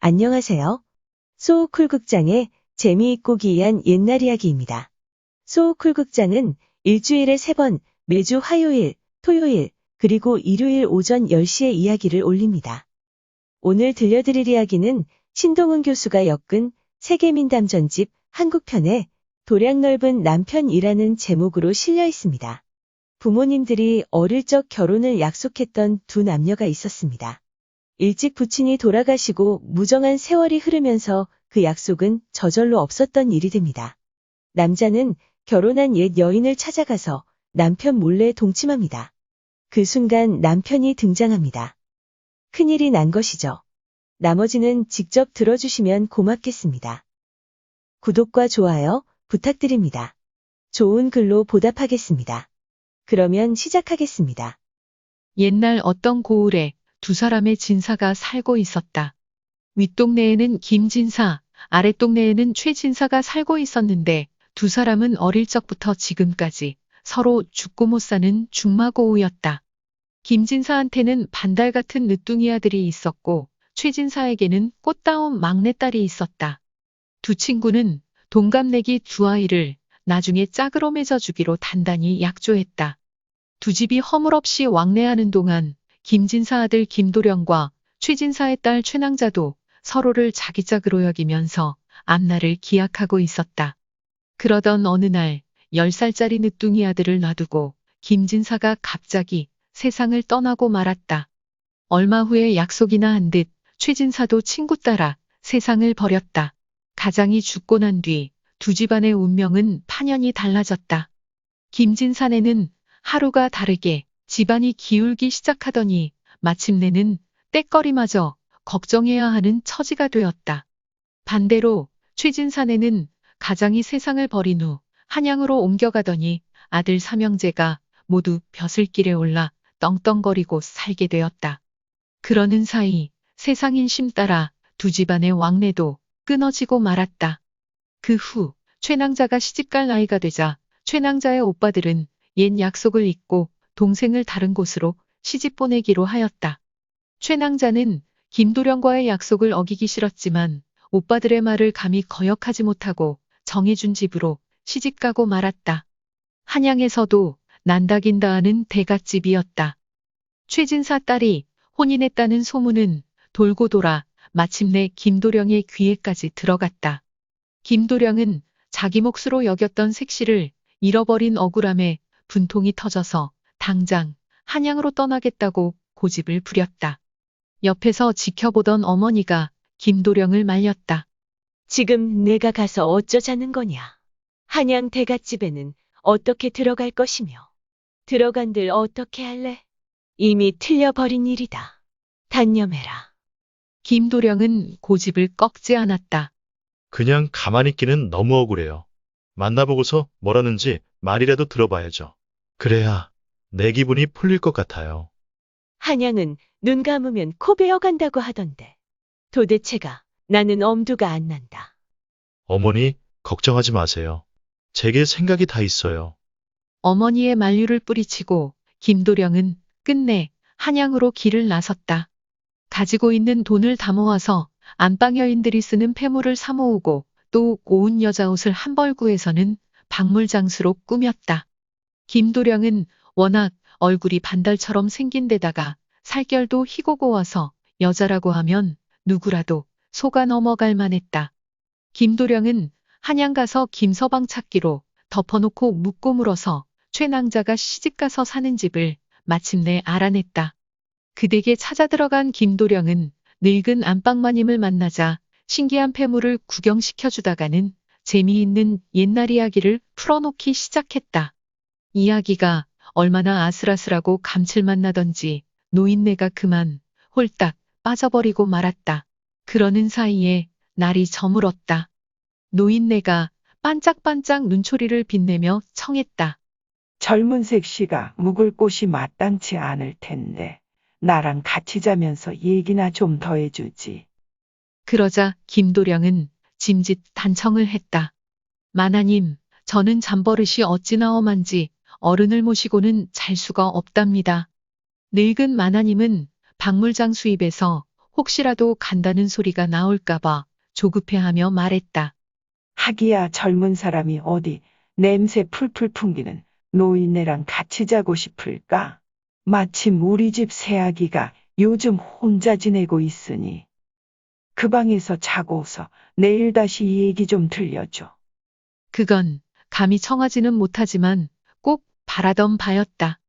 안녕하세요. 소호쿨 극장의 재미있고 기이한 옛날 이야기입니다. 소호쿨 극장은 일주일에 3번, 매주 화요일, 토요일, 그리고 일요일 오전 10시에 이야기를 올립니다. 오늘 들려드릴 이야기는 신동훈 교수가 엮은 세계민담 전집 한국편에 도량 넓은 남편이라는 제목으로 실려 있습니다. 부모님들이 어릴 적 결혼을 약속했던 두 남녀가 있었습니다. 일찍 부친이 돌아가시고 무정한 세월이 흐르면서 그 약속은 저절로 없었던 일이 됩니다. 남자는 결혼한 옛 여인을 찾아가서 남편 몰래 동침합니다. 그 순간 남편이 등장합니다. 큰일이 난 것이죠. 나머지는 직접 들어주시면 고맙겠습니다. 구독과 좋아요 부탁드립니다. 좋은 글로 보답하겠습니다. 그러면 시작하겠습니다. 옛날 어떤 고을에 두 사람의 진사가 살고 있었다. 윗동네에는 김진사, 아랫동네에는 최진사가 살고 있었는데 두 사람은 어릴 적부터 지금까지 서로 죽고 못 사는 중마고우였다. 김진사한테는 반달 같은 늦둥이 아들이 있었고 최진사에게는 꽃다운 막내딸이 있었다. 두 친구는 동갑내기 두 아이를 나중에 짝으로 맺어주기로 단단히 약조했다. 두 집이 허물없이 왕래하는 동안 김진사 아들 김도령과 최진사의 딸 최낭자도 서로를 자기 짝으로 여기면서 앞날을 기약하고 있었다. 그러던 어느 날 10살짜리 늦둥이 아들을 놔두고 김진사가 갑자기 세상을 떠나고 말았다. 얼마 후에 약속이나 한 듯 최진사도 친구 따라 세상을 버렸다. 가장이 죽고 난 뒤 두 집안의 운명은 파년이 달라졌다. 김진사네는 하루가 다르게 집안이 기울기 시작하더니 마침내는 떼거리마저 걱정해야 하는 처지가 되었다. 반대로 최진사네는 가장이 세상을 버린 후 한양으로 옮겨가더니 아들 삼형제가 모두 벼슬길에 올라 떵떵거리고 살게 되었다. 그러는 사이 세상 인심 따라 두 집안의 왕래도 끊어지고 말았다. 그 후 최낭자가 시집갈 나이가 되자 최낭자의 오빠들은 옛 약속을 잊고 동생을 다른 곳으로 시집 보내기로 하였다. 최낭자는 김도령과의 약속을 어기기 싫었지만 오빠들의 말을 감히 거역하지 못하고 정해준 집으로 시집가고 말았다. 한양에서도 난다긴다 하는 대갓집이었다. 최진사 딸이 혼인했다는 소문은 돌고 돌아 마침내 김도령의 귀에까지 들어갔다. 김도령은 자기 몫으로 여겼던 색시를 잃어버린 억울함에 분통이 터져서 당장 한양으로 떠나겠다고 고집을 부렸다. 옆에서 지켜보던 어머니가 김도령을 말렸다. 지금 내가 가서 어쩌자는 거냐? 한양 대갓집에는 어떻게 들어갈 것이며 들어간들 어떻게 할래? 이미 틀려버린 일이다. 단념해라. 김도령은 고집을 꺾지 않았다. 그냥 가만히 있기는 너무 억울해요. 만나보고서 뭐라는지 말이라도 들어봐야죠. 그래야 내 기분이 풀릴 것 같아요. 한양은 눈 감으면 코 베어간다고 하던데. 도대체가 나는 엄두가 안 난다. 어머니, 걱정하지 마세요. 제게 생각이 다 있어요. 어머니의 만류를 뿌리치고 김도령은 끝내 한양으로 길을 나섰다. 가지고 있는 돈을 다 모아서 안방 여인들이 쓰는 폐물을 사 모으고 또 고운 여자 옷을 한 벌 구해서는 박물장수로 꾸몄다. 김도령은 워낙 얼굴이 반달처럼 생긴 데다가 살결도 희고 고와서 여자라고 하면 누구라도 속아 넘어갈 만했다. 김도령은 한양 가서 김서방 찾기로 덮어놓고 묻고 물어서 최낭자가 시집가서 사는 집을 마침내 알아냈다. 그 댁에 찾아 들어간 김도령은 늙은 안방마님을 만나자 신기한 폐물을 구경시켜주다가는 재미있는 옛날 이야기를 풀어놓기 시작했다. 이야기가 얼마나 아슬아슬하고 감칠맛 나던지 노인네가 그만 홀딱 빠져버리고 말았다. 그러는 사이에 날이 저물었다. 노인네가 반짝반짝 눈초리를 빛내며 청했다. 젊은 색시가 묵을 곳이 마땅치 않을 텐데 나랑 같이 자면서 얘기나 좀 더 해주지. 그러자 김도령은 짐짓 단청을 했다. 마나님, 저는 잠버릇이 어찌나 험한지 어른을 모시고는 잘 수가 없답니다. 늙은 마나님은 박물장 수입에서 혹시라도 간다는 소리가 나올까봐 조급해하며 말했다. 하기야 젊은 사람이 어디 냄새 풀풀 풍기는 노인네랑 같이 자고 싶을까? 마침 우리 집 새아기가 요즘 혼자 지내고 있으니 그 방에서 자고서 내일 다시 이 얘기 좀 들려줘. 그건 감히 청하지는 못하지만 꼭 바라던 바였다.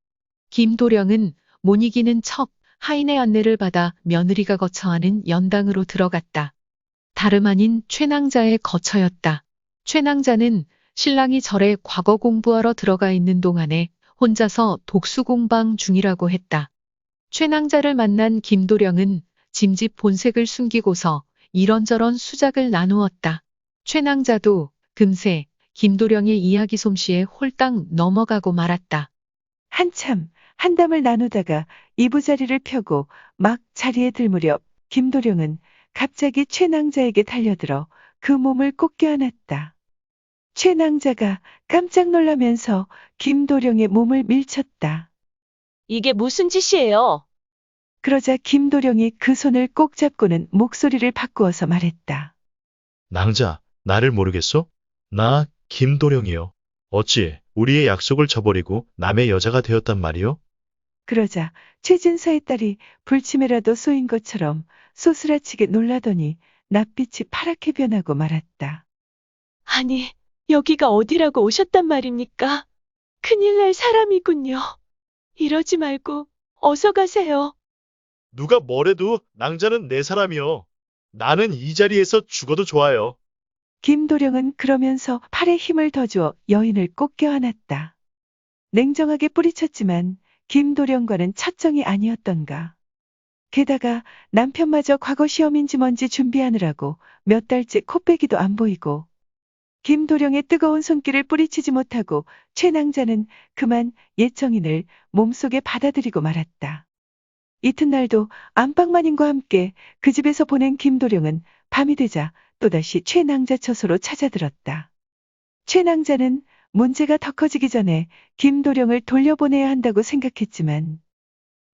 김도령은 못 이기는 척 하인의 안내를 받아 며느리가 거처하는 연당으로 들어갔다. 다름 아닌 최낭자의 거처였다. 최낭자는 신랑이 절에 과거 공부하러 들어가 있는 동안에 혼자서 독수공방 중이라고 했다. 최낭자를 만난 김도령은 짐짓 본색을 숨기고서 이런저런 수작을 나누었다. 최낭자도 금세 김도령의 이야기 솜씨에 홀딱 넘어가고 말았다. 한참 한담을 나누다가 이부자리를 펴고 막 자리에 들 무렵 김도령은 갑자기 최낭자에게 달려들어 그 몸을 꼭 껴안았다. 최낭자가 깜짝 놀라면서 김도령의 몸을 밀쳤다. 이게 무슨 짓이에요? 그러자 김도령이 그 손을 꼭 잡고는 목소리를 바꾸어서 말했다. 낭자, 나를 모르겠소? 나 김도령이요. 어찌 우리의 약속을 저버리고 남의 여자가 되었단 말이오? 그러자 최진서의 딸이 불침에라도 쏘인 것처럼 소스라치게 놀라더니 낯빛이 파랗게 변하고 말았다. 아니, 여기가 어디라고 오셨단 말입니까? 큰일 날 사람이군요. 이러지 말고 어서 가세요. 누가 뭐래도 낭자는 내 사람이요. 나는 이 자리에서 죽어도 좋아요. 김도령은 그러면서 팔에 힘을 더 주어 여인을 꼭 껴안았다. 냉정하게 뿌리쳤지만 김도령과는 첫정이 아니었던가. 게다가 남편마저 과거 시험인지 뭔지 준비하느라고 몇 달째 코빼기도 안 보이고 김도령의 뜨거운 손길을 뿌리치지 못하고 최낭자는 그만 옛정인을 몸속에 받아들이고 말았다. 이튿날도 안방마님과 함께 그 집에서 보낸 김도령은 밤이 되자 또다시 최낭자 처소로 찾아들었다. 최낭자는 문제가 더 커지기 전에 김도령을 돌려보내야 한다고 생각했지만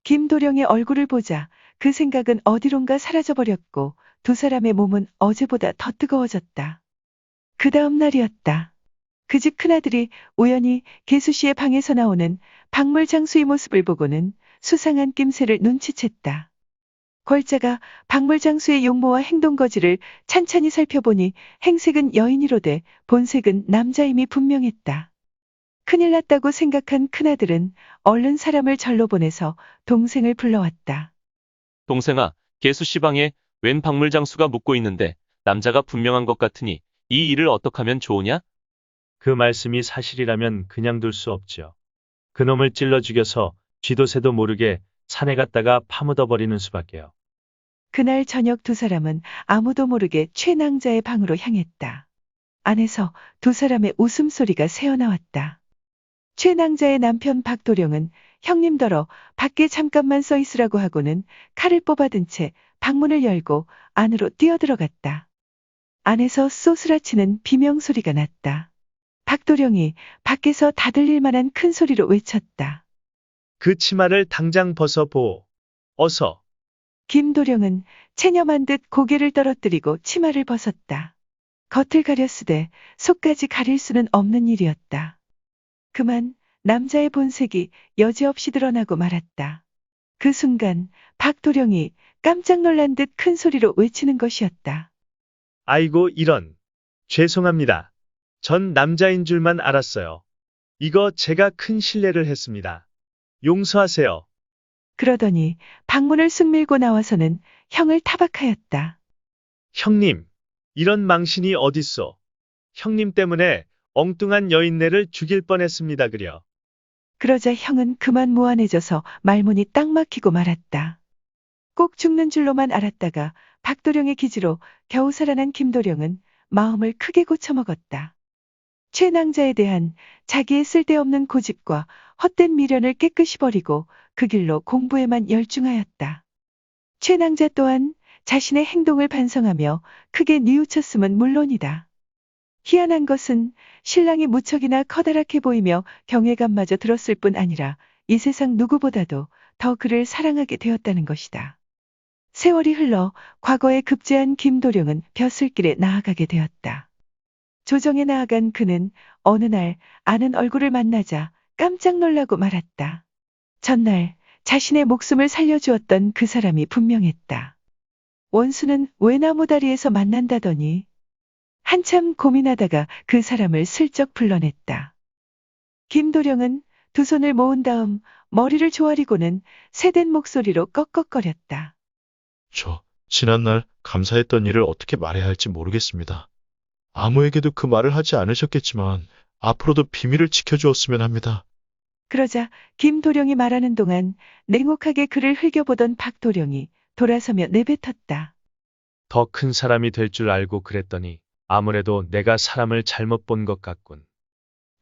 김도령의 얼굴을 보자 그 생각은 어디론가 사라져버렸고 두 사람의 몸은 어제보다 더 뜨거워졌다. 그 다음 날이었다. 그 집 큰아들이 우연히 계수 씨의 방에서 나오는 박물 장수의 모습을 보고는 수상한 낌새를 눈치챘다. 걸자가 박물 장수의 용모와 행동거지를 찬찬히 살펴보니 행색은 여인이로되 본색은 남자임이 분명했다. 큰일 났다고 생각한 큰아들은 얼른 사람을 절로 보내서 동생을 불러왔다. 동생아, 계수 씨 방에 웬 박물장수가 묵고 있는데 남자가 분명한 것 같으니 이 일을 어떻게 하면 좋으냐? 그 말씀이 사실이라면 그냥 둘 수 없죠. 그놈을 찔러 죽여서 쥐도 새도 모르게 산에 갔다가 파묻어버리는 수밖에요. 그날 저녁 두 사람은 아무도 모르게 최낭자의 방으로 향했다. 안에서 두 사람의 웃음소리가 새어나왔다. 최낭자의 남편 박도령은 형님더러 밖에 잠깐만 서 있으라고 하고는 칼을 뽑아든 채 방문을 열고 안으로 뛰어들어갔다. 안에서 쏘스라치는 비명소리가 났다. 박도령이 밖에서 다 들릴 만한 큰 소리로 외쳤다. 그 치마를 당장 벗어보. 어서. 김도령은 체념한 듯 고개를 떨어뜨리고 치마를 벗었다. 겉을 가렸으되 속까지 가릴 수는 없는 일이었다. 그만 남자의 본색이 여지없이 드러나고 말았다. 그 순간 박도령이 깜짝 놀란 듯 큰 소리로 외치는 것이었다. 아이고 이런. 죄송합니다. 전 남자인 줄만 알았어요. 이거 제가 큰 실례를 했습니다. 용서하세요. 그러더니 방문을 쑥 밀고 나와서는 형을 타박하였다. 형님, 이런 망신이 어딨어. 형님 때문에 엉뚱한 여인네를 죽일 뻔했습니다 그려. 그러자 형은 그만 무안해져서 말문이 딱 막히고 말았다. 꼭 죽는 줄로만 알았다가 박도령의 기지로 겨우 살아난 김도령은 마음을 크게 고쳐먹었다. 최낭자에 대한 자기의 쓸데없는 고집과 헛된 미련을 깨끗이 버리고 그 길로 공부에만 열중하였다. 최낭자 또한 자신의 행동을 반성하며 크게 뉘우쳤음은 물론이다. 희한한 것은 신랑이 무척이나 커다랗게 보이며 경외감마저 들었을 뿐 아니라 이 세상 누구보다도 더 그를 사랑하게 되었다는 것이다. 세월이 흘러 과거에 급제한 김도령은 벼슬길에 나아가게 되었다. 조정에 나아간 그는 어느 날 아는 얼굴을 만나자 깜짝 놀라고 말았다. 전날 자신의 목숨을 살려주었던 그 사람이 분명했다. 원수는 왜 나무다리에서 만난다더니 한참 고민하다가 그 사람을 슬쩍 불러냈다. 김도령은 두 손을 모은 다음 머리를 조아리고는 새된 목소리로 꺽꺽거렸다. 저, 지난날 감사했던 일을 어떻게 말해야 할지 모르겠습니다. 아무에게도 그 말을 하지 않으셨겠지만, 앞으로도 비밀을 지켜주었으면 합니다. 그러자 김도령이 말하는 동안 냉혹하게 그를 흘겨보던 박도령이 돌아서며 내뱉었다. 더 큰 사람이 될 줄 알고 그랬더니 아무래도 내가 사람을 잘못 본 것 같군.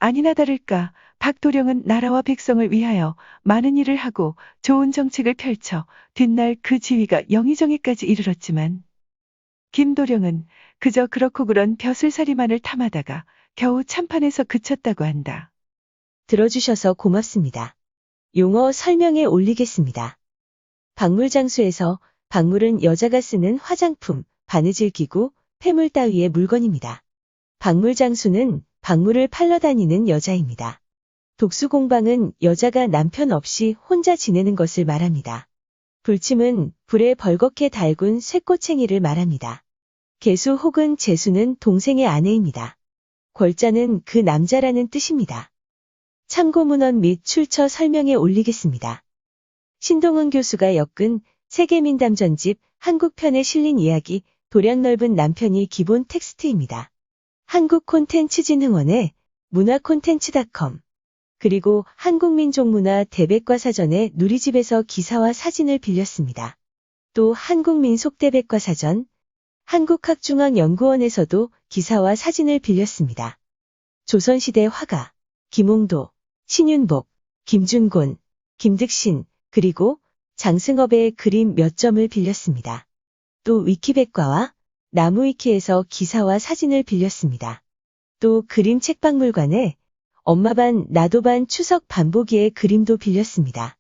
아니나 다를까 박도령은 나라와 백성을 위하여 많은 일을 하고 좋은 정책을 펼쳐 뒷날 그 지위가 영의정에까지 이르렀지만 김도령은 그저 그렇고 그런 벼슬살이만을 탐하다가 겨우 참판에서 그쳤다고 한다. 들어주셔서 고맙습니다. 용어 설명에 올리겠습니다. 박물장수에서 박물은 여자가 쓰는 화장품, 바느질 기구, 폐물 따위의 물건입니다. 박물장수는 박물을 팔러 다니는 여자입니다. 독수공방은 여자가 남편 없이 혼자 지내는 것을 말합니다. 불침은 불에 벌겋게 달군 쇠꼬챙이를 말합니다. 계수 혹은 제수는 동생의 아내입니다. 궐자는 그 남자라는 뜻입니다. 참고문헌 및 출처 설명에 올리겠습니다. 신동은 교수가 엮은 세계민담 전집 한국편에 실린 이야기 도량 넓은 남편이 기본 텍스트입니다. 한국콘텐츠진흥원의 문화콘텐츠닷컴 그리고 한국민족문화 대백과사전의 누리집에서 기사와 사진을 빌렸습니다. 또 한국민속대백과사전, 한국학중앙연구원에서도 기사와 사진을 빌렸습니다. 조선시대 화가 김홍도, 신윤복, 김준곤, 김득신, 그리고 장승업의 그림 몇 점을 빌렸습니다. 또 위키백과와 나무위키에서 기사와 사진을 빌렸습니다. 또 그림 책박물관에 엄마반 나도반 추석 반보기의 그림도 빌렸습니다.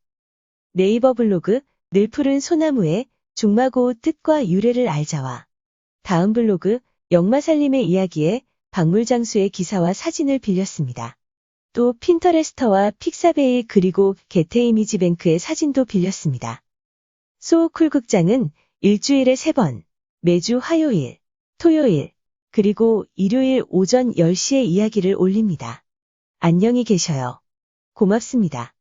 네이버 블로그 늘 푸른 소나무의 중마고 뜻과 유래를 알자와 다음 블로그 역마살림의 이야기에 박물장수의 기사와 사진을 빌렸습니다. 또 핀터레스터와 픽사베이 그리고 게테이미지뱅크의 사진도 빌렸습니다. 소쿨 극장은 일주일에 3번, 매주 화요일, 토요일, 그리고 일요일 오전 10시에 이야기를 올립니다. 안녕히 계셔요. 고맙습니다.